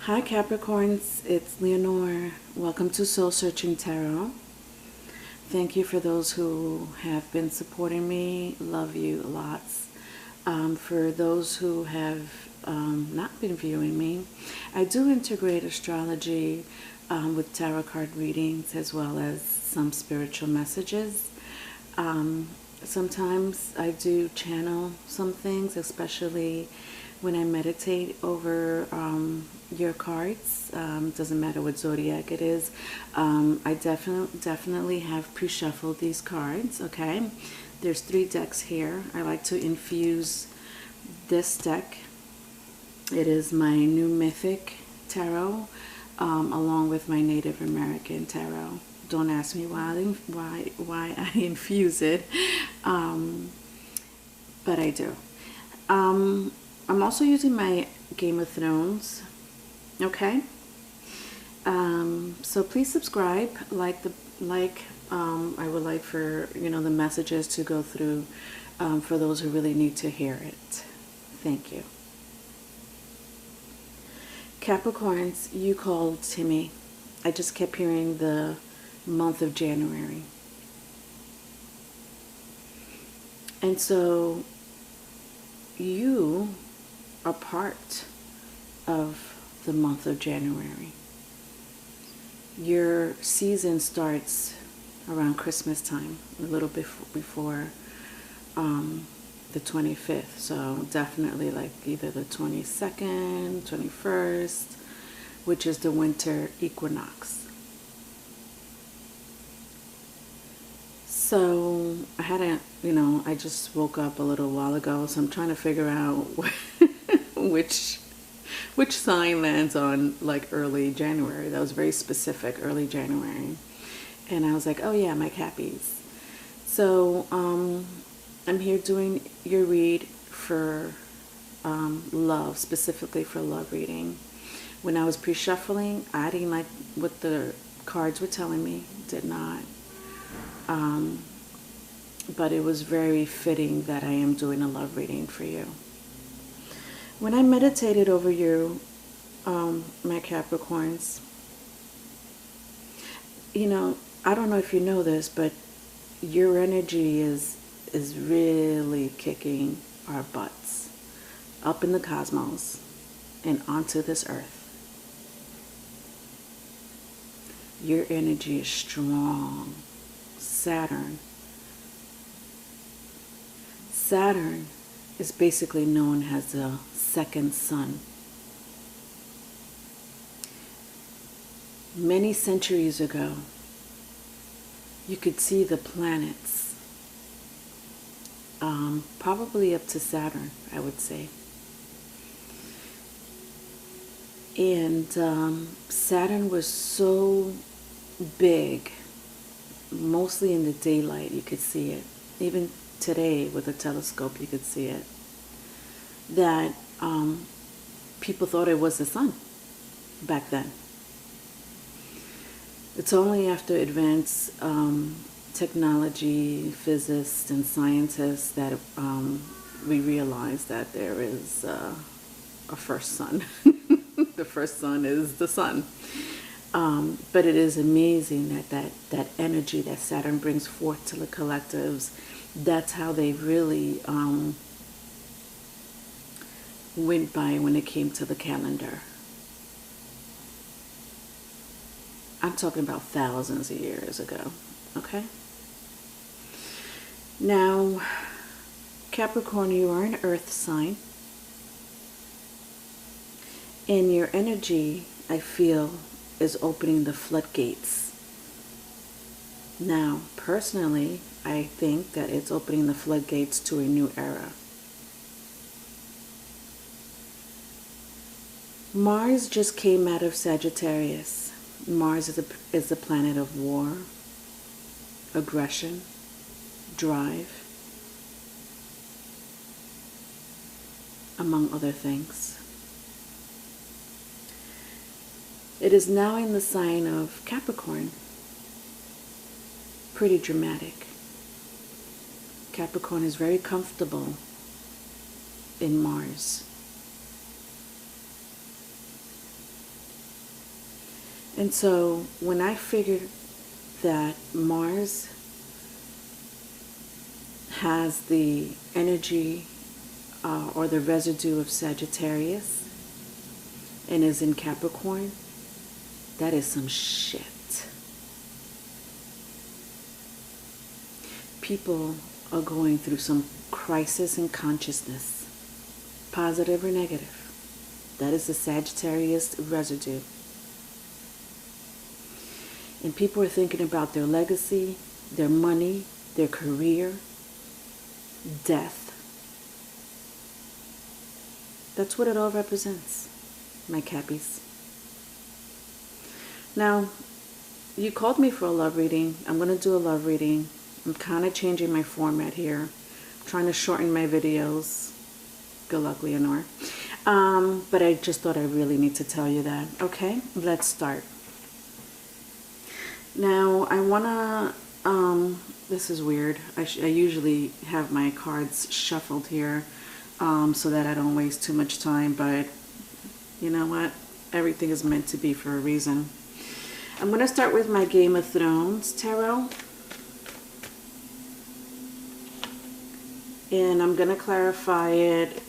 Hi Capricorns, it's Leonore. Welcome to Soul Searching Tarot. Thank you for those who have been supporting me. Love you lots. For those who have not been viewing me, I do integrate astrology with tarot card readings as well as some spiritual messages. Sometimes I do channel some things, especially when I meditate over your cards. Doesn't matter what zodiac it is. I definitely have pre-shuffled these cards, okay? There's 3 decks here. I like to infuse this deck. It is my new Mythic Tarot, along with my Native American Tarot. Don't ask me why I infuse it, but I do. I'm also using my Game of Thrones, okay? So please subscribe, I would like for, the messages to go through for those who really need to hear it. Thank you. Capricorns, you called to me. I just kept hearing the month of January. And so you are part of the month of January. Your season starts around Christmas time, a little bit before the 25th. So definitely like either the 22nd, 21st, which is the winter equinox. So I had I just woke up a little while ago, so I'm trying to figure out which sign lands on like early January. That was very specific, early January. And I was like, oh yeah, my Cappies. So I'm here doing your read for love, specifically for love reading. When I was pre-shuffling, I didn't like what the cards were telling me, did not. But it was very fitting that I am doing a love reading for you. When I meditated over you, my Capricorns, I don't know if you know this, but your energy is really kicking our butts up in the cosmos and onto this earth. Your energy is strong. Saturn is basically known as the second sun. Many centuries ago, you could see the planets, probably up to Saturn, I would say. And Saturn was so big, mostly in the daylight you could see it. Even today with a telescope you could see it. That people thought it was the sun back then. It's only after advanced technology, physicists and scientists that we realize that there is a first sun. The first sun is the sun. But it is amazing that energy that Saturn brings forth to the collectives, that's how they really went by when it came to the calendar. I'm talking about thousands of years ago, okay? Now, Capricorn, you are an earth sign. And your energy, I feel, is opening the floodgates. Now, personally, I think that it's opening the floodgates to a new era. Mars just came out of Sagittarius. Mars is the planet of war, aggression, drive, among other things. It is now in the sign of Capricorn. Pretty dramatic. Capricorn is very comfortable in Mars. And so when I figured that Mars has the energy or the residue of Sagittarius and is in Capricorn, that is some shit. People are going through some crisis in consciousness, positive or negative. That is the Sagittarius residue. And people are thinking about their legacy, their money, their career, death. That's what it all represents, my Cappies. Now, you called me for a love reading. I'm going to do a love reading. I'm kind of changing my format here. I'm trying to shorten my videos. Good luck, Leonore. But I just thought I really need to tell you that. Okay, let's start. Now, I want to, this is weird. I usually have my cards shuffled here so that I don't waste too much time. But you know what? Everything is meant to be for a reason. I'm going to start with my Game of Thrones tarot. And I'm going to clarify it.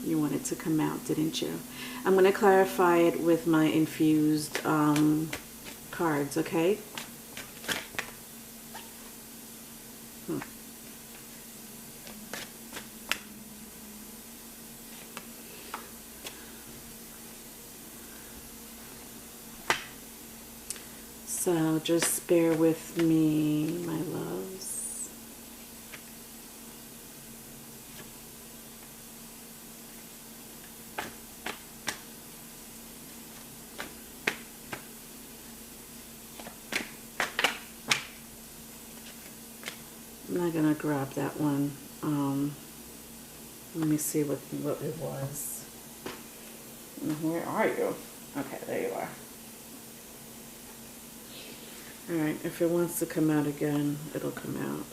You wanted to come out, didn't you? I'm going to clarify it with my infused cards, okay? So just bear with me, my loves. I'm not gonna grab that one. Let me see what it was. Where are you? Okay, there you are. Alright, if it wants to come out again, it'll come out.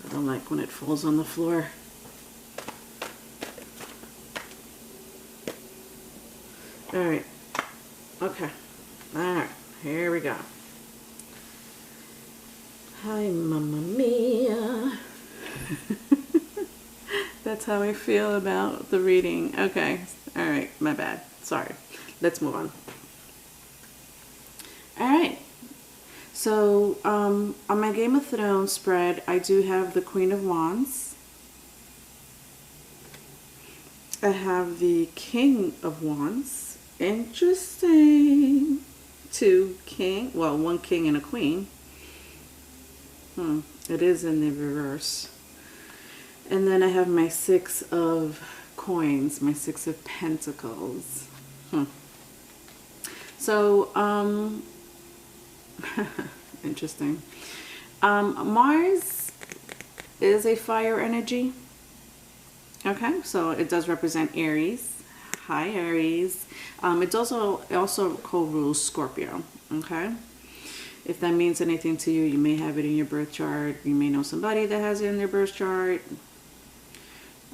I don't like when it falls on the floor. Alright. Okay. Alright, here we go. Hi, Mamma Mia. That's how I feel about the reading. Okay. Alright, my bad. Sorry. Let's move on. Alright. So, on my Game of Thrones spread, I do have the Queen of Wands. I have the King of Wands. Interesting. Two king. Well, one king and a queen. It is in the reverse. And then I have my Six of Coins, my Six of Pentacles. So, interesting. Mars is a fire energy. Okay, so it does represent Aries. Hi, Aries. It also co-rules Scorpio. Okay. If that means anything to you, you may have it in your birth chart. You may know somebody that has it in their birth chart.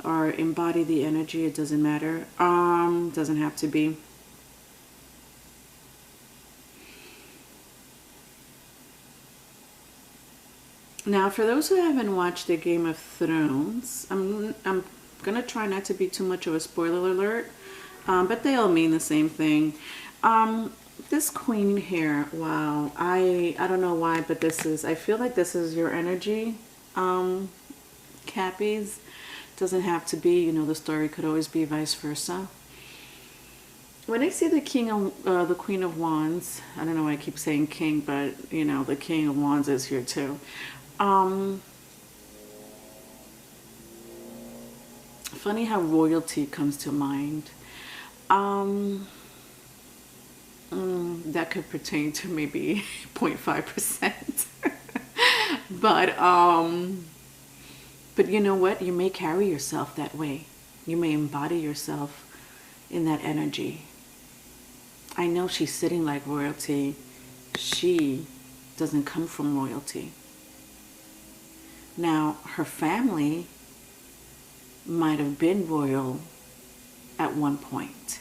Or embody the energy. It doesn't matter. Doesn't have to be. Now, for those who haven't watched the Game of Thrones, I'm gonna try not to be too much of a spoiler alert, but they all mean the same thing. This queen here, wow, I don't know why, but I feel like this is your energy, Cappies. Doesn't have to be, you know, the story could always be vice versa. When I see the the Queen of Wands, I don't know why I keep saying king, but you know, the King of Wands is here too. Funny how royalty comes to mind. That could pertain to maybe 0.5%. But you know what? You may carry yourself that way. You may embody yourself in that energy. I know she's sitting like royalty. She doesn't come from royalty. Now, her family might have been royal at one point.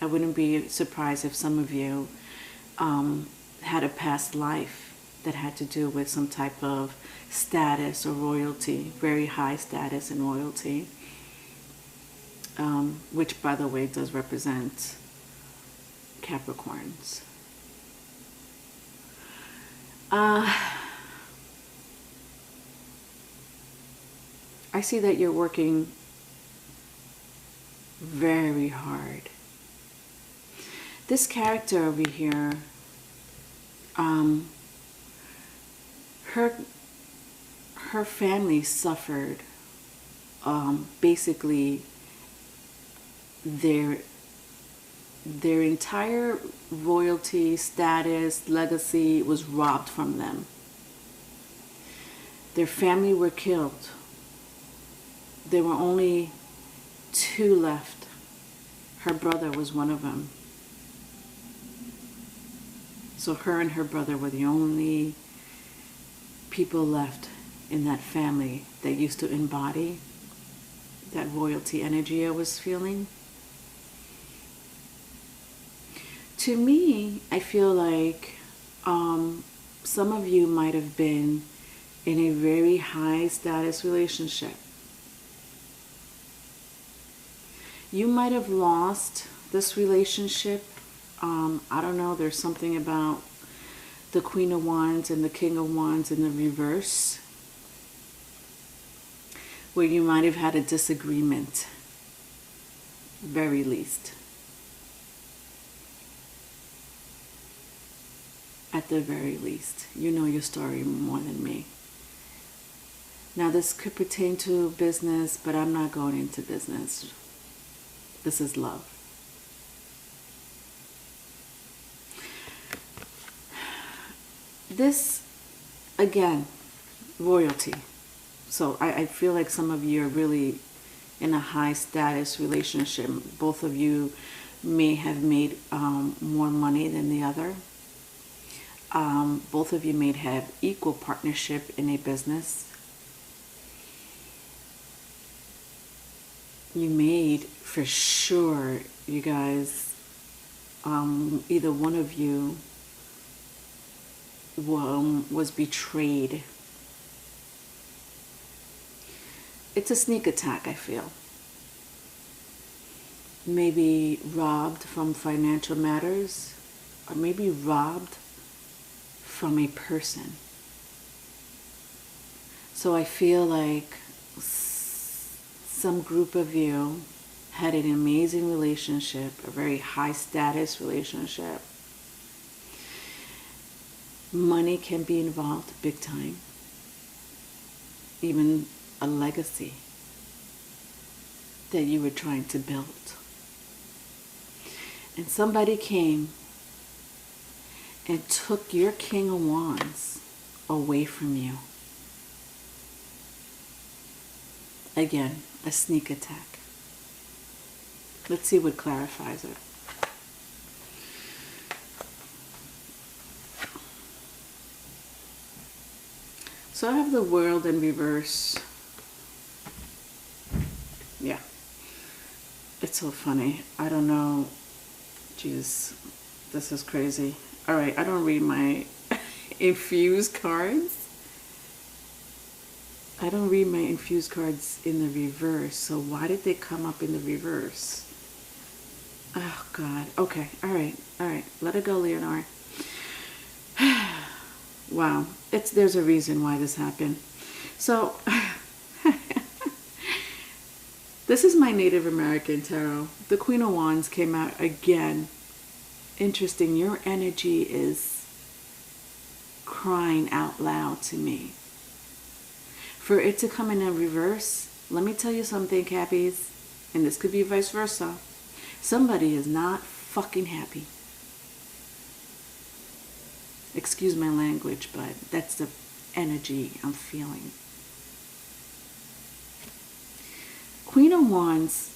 I wouldn't be surprised if some of you had a past life that had to do with some type of status or royalty, very high status and royalty, which, by the way, does represent Capricorns. I see that you're working very hard. This character over here, her family suffered basically their entire royalty, status, legacy was robbed from them. Their family were killed. There were only 2 left. Her brother was one of them. So her and her brother were the only people left in that family that used to embody that royalty energy I was feeling. To me, I feel like some of you might have been in a very high status relationship. You might have lost this relationship. I don't know, there's something about the Queen of Wands and the King of Wands in the reverse, where you might have had a disagreement, very least. At the very least. You know your story more than me. Now, this could pertain to business, but I'm not going into business. This is love. This, again, royalty. So I feel like some of you are really in a high status relationship. Both of you may have made more money than the other. Both of you may have equal partnership in a business. You made, for sure, you guys, either one of you was betrayed. It's a sneak attack, I feel. Maybe robbed from financial matters, or maybe robbed from a person. So I feel like some group of you had an amazing relationship, a very high status relationship. Money can be involved big time. Even a legacy that you were trying to build. And somebody came and took your King of Wands away from you. Again, a sneak attack. Let's see what clarifies it. So I have the World in reverse. Yeah. It's so funny. I don't know. Jeez, this is crazy. All right, I don't read my infused cards. I don't read my infused cards in the reverse. So why did they come up in the reverse? Oh, God. Okay. All right. Let it go, Leonor. Wow. There's a reason why this happened. So, this is my Native American tarot. The Queen of Wands came out again. Interesting. Your energy is crying out loud to me. For it to come in a reverse, let me tell you something, Cappies, and this could be vice versa. Somebody is not fucking happy. Excuse my language, but that's the energy I'm feeling. Queen of Wands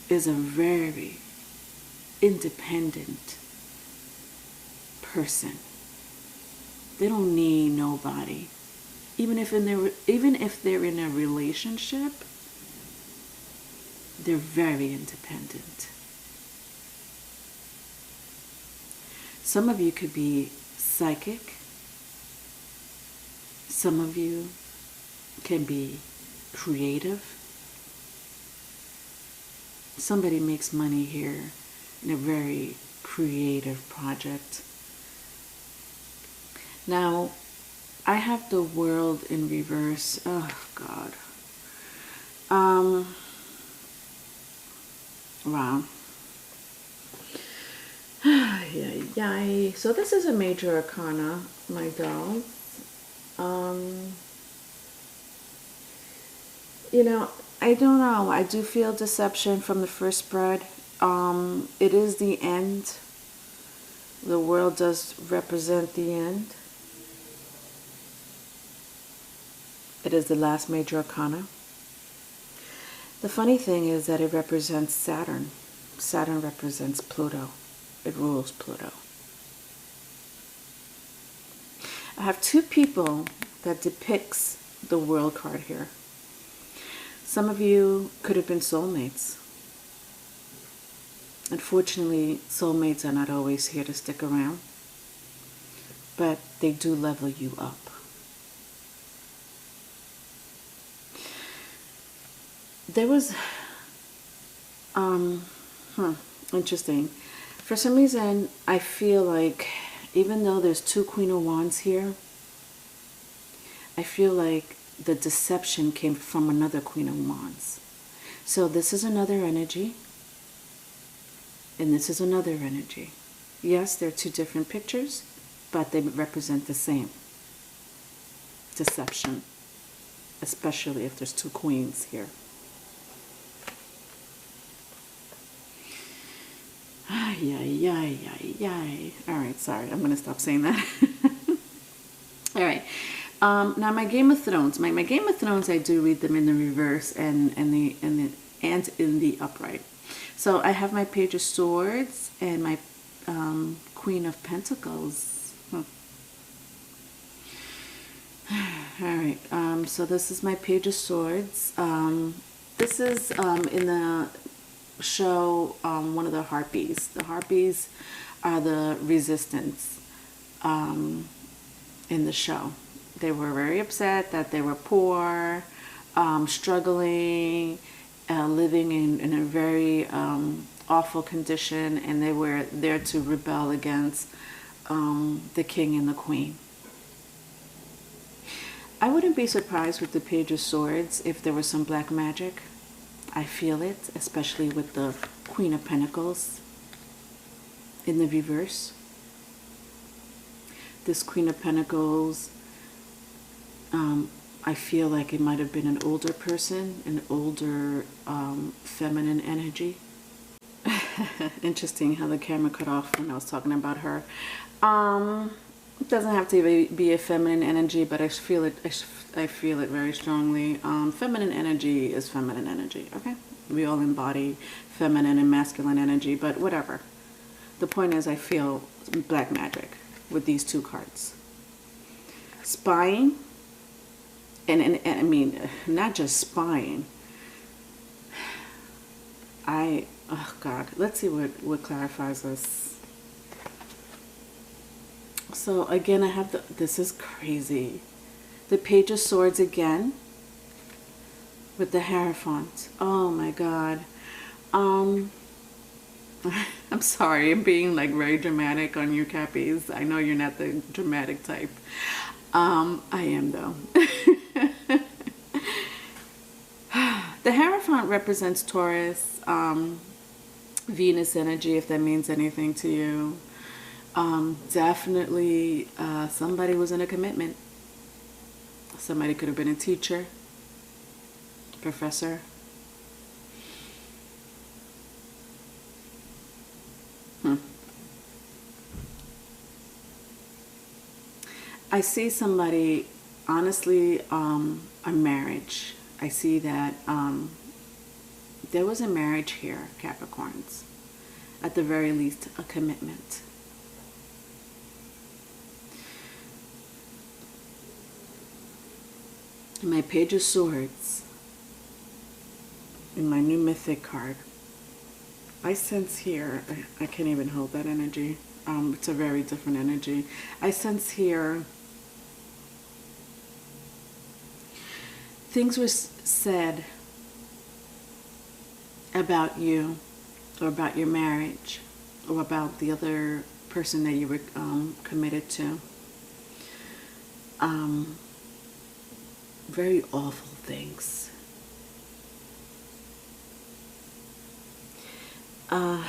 is a very independent person. They don't need nobody. Even if they're in a relationship, they're very independent. Some of you could be psychic. Some of you can be creative. Somebody makes money here in a very creative project. Now, I have the world in reverse. Oh, God. Wow. Yeah. So this is a major arcana, my dolls. You know, I don't know. I do feel deception from the first spread. It is the end. The world does represent the end. It is the last major arcana. The funny thing is that it represents Saturn. Saturn represents Pluto. It rules Pluto. I have two people that depicts the world card here. Some of you could have been soulmates. Unfortunately, soulmates are not always here to stick around, but they do level you up. There was, interesting. For some reason, I feel like, even though there's two Queen of Wands here, I feel like the deception came from another Queen of Wands. So this is another energy, and this is another energy. Yes, they're two different pictures, but they represent the same deception, especially if there's two queens here. All right, sorry, I'm gonna stop saying that. All right. Now my Game of Thrones. My Game of Thrones, I do read them in the reverse and in the upright. So I have my Page of Swords and my Queen of Pentacles. All right. So this is my Page of Swords. This is in the show one of the Harpies. The Harpies are the resistance in the show. They were very upset that they were poor, struggling, living in a very awful condition, and they were there to rebel against the king and the queen. I wouldn't be surprised with the Page of Swords if there was some black magic. I feel it, especially with the Queen of Pentacles in the reverse. This Queen of Pentacles, I feel like it might have been an older person, an older feminine energy. Interesting how the camera cut off when I was talking about her. It doesn't have to be a feminine energy, but I feel it very strongly. Feminine energy is feminine energy, okay? We all embody feminine and masculine energy, but whatever. The point is, I feel black magic with these two cards. Spying, and I mean, not just spying. Oh God, let's see what clarifies this. So again, I have this is crazy. The Page of Swords again with the Hierophant. Oh my God. I'm sorry, I'm being like very dramatic on you, Cappies. I know you're not the dramatic type. I am though. The Hierophant represents Taurus, Venus energy, if that means anything to you. Definitely somebody was in a commitment. Somebody could have been a teacher, professor. I see somebody, honestly, a marriage. I see that there was a marriage here, Capricorns. At the very least, a commitment. My Page of Swords, in my new Mythic card, I sense here, I can't even hold that energy. It's a very different energy. I sense here things were said about you, or about your marriage, or about the other person that you were committed to. Very awful things. I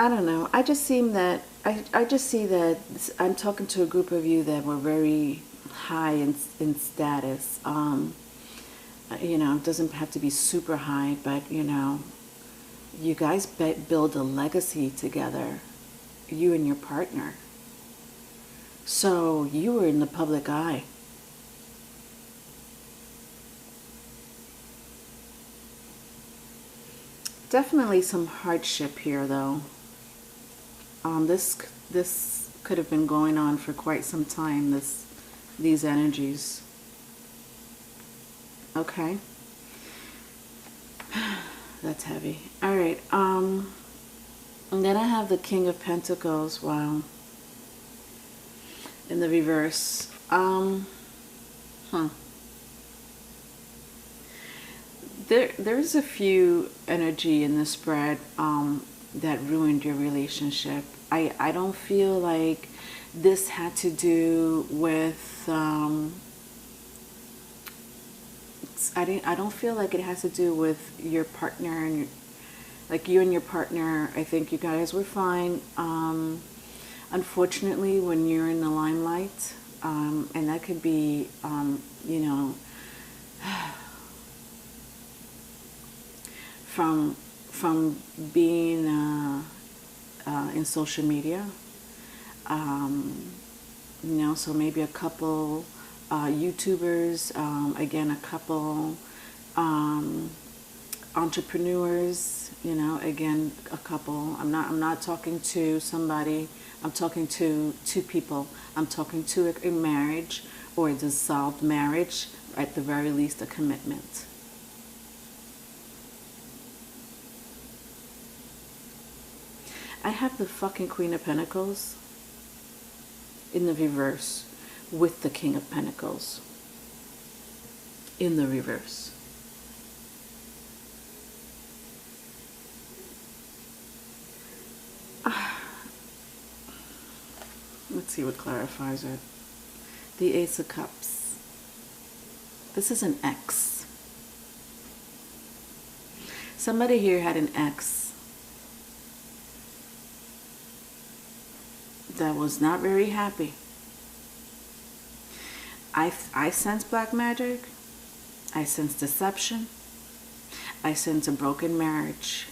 don't know. I just seem that I just see that I'm talking to a group of you that were very high in status. You know, it doesn't have to be super high, but you know, you guys build a legacy together, you and your partner. So you were in the public eye. Definitely some hardship here, though. This could have been going on for quite some time. These energies. Okay. That's heavy. All right. And then I have the King of Pentacles. Wow. In the reverse. There's a few energy in the spread that ruined your relationship. I don't feel like this had to do with I don't feel like it has to do with your partner and like you and your partner. I think you guys were fine. Unfortunately, when you're in the limelight, and that could be you know, from being in social media, you know, so maybe a couple YouTubers, again, a couple entrepreneurs, you know, again, a couple. I'm not talking to somebody. I'm talking to two people. I'm talking to a marriage or a dissolved marriage, at the very least, a commitment. I have the fucking Queen of Pentacles in the reverse with the King of Pentacles in the reverse. Let's see what clarifies it. The Ace of Cups. This is an ex. Somebody here had an ex that was not very happy. I sense black magic. I sense deception. I sense a broken marriage.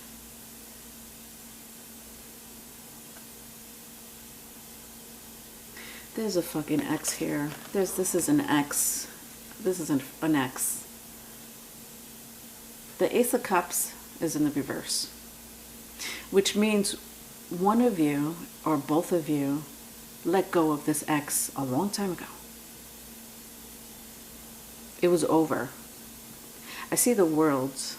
There's a fucking X here. This is an X. This is an X. The Ace of Cups is in the reverse, which means one of you or both of you let go of this X a long time ago. It was over. I see the worlds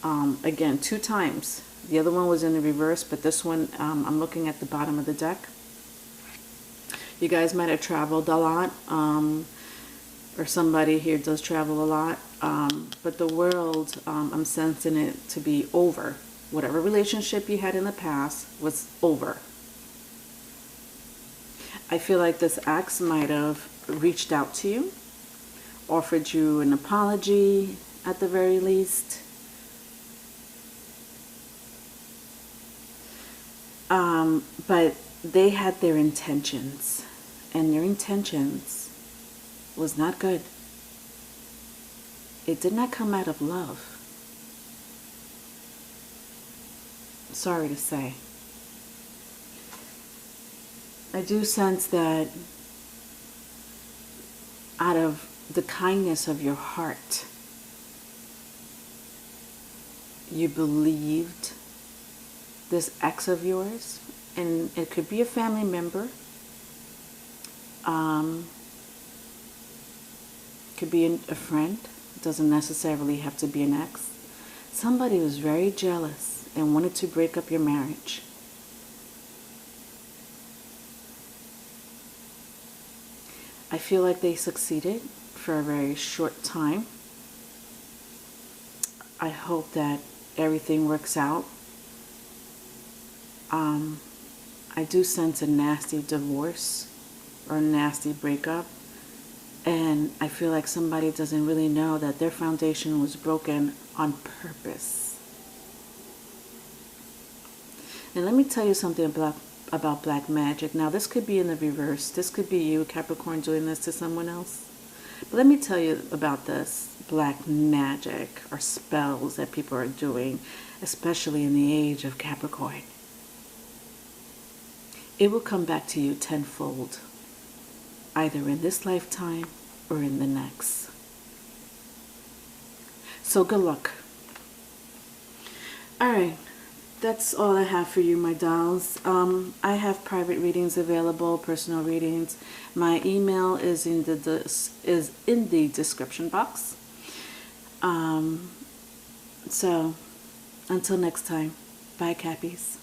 again 2 times. The other one was in the reverse, but this one, I'm looking at the bottom of the deck. You guys might have traveled a lot, or somebody here does travel a lot, but the world, I'm sensing it to be over. Whatever relationship you had in the past was over. I feel like this ex might have reached out to you, offered you an apology at the very least. But they had their intentions, and their intentions was not good. It did not come out of love. Sorry to say. I do sense that out of the kindness of your heart, you believed this ex of yours, and it could be a family member, could be a friend. It doesn't necessarily have to be an ex. Somebody was very jealous and wanted to break up your marriage. I feel like they succeeded for a very short time. I hope that everything works out. I do sense a nasty divorce or a nasty breakup. And I feel like somebody doesn't really know that their foundation was broken on purpose. And let me tell you something about black magic. Now, this could be in the reverse. This could be you, Capricorn, doing this to someone else. But let me tell you about this black magic or spells that people are doing, especially in the age of Capricorn. It will come back to you tenfold, either in this lifetime or in the next. So good luck. Alright, that's all I have for you, my dolls. I have private readings available, personal readings. My email is in the description box. So until next time, bye, Cappies.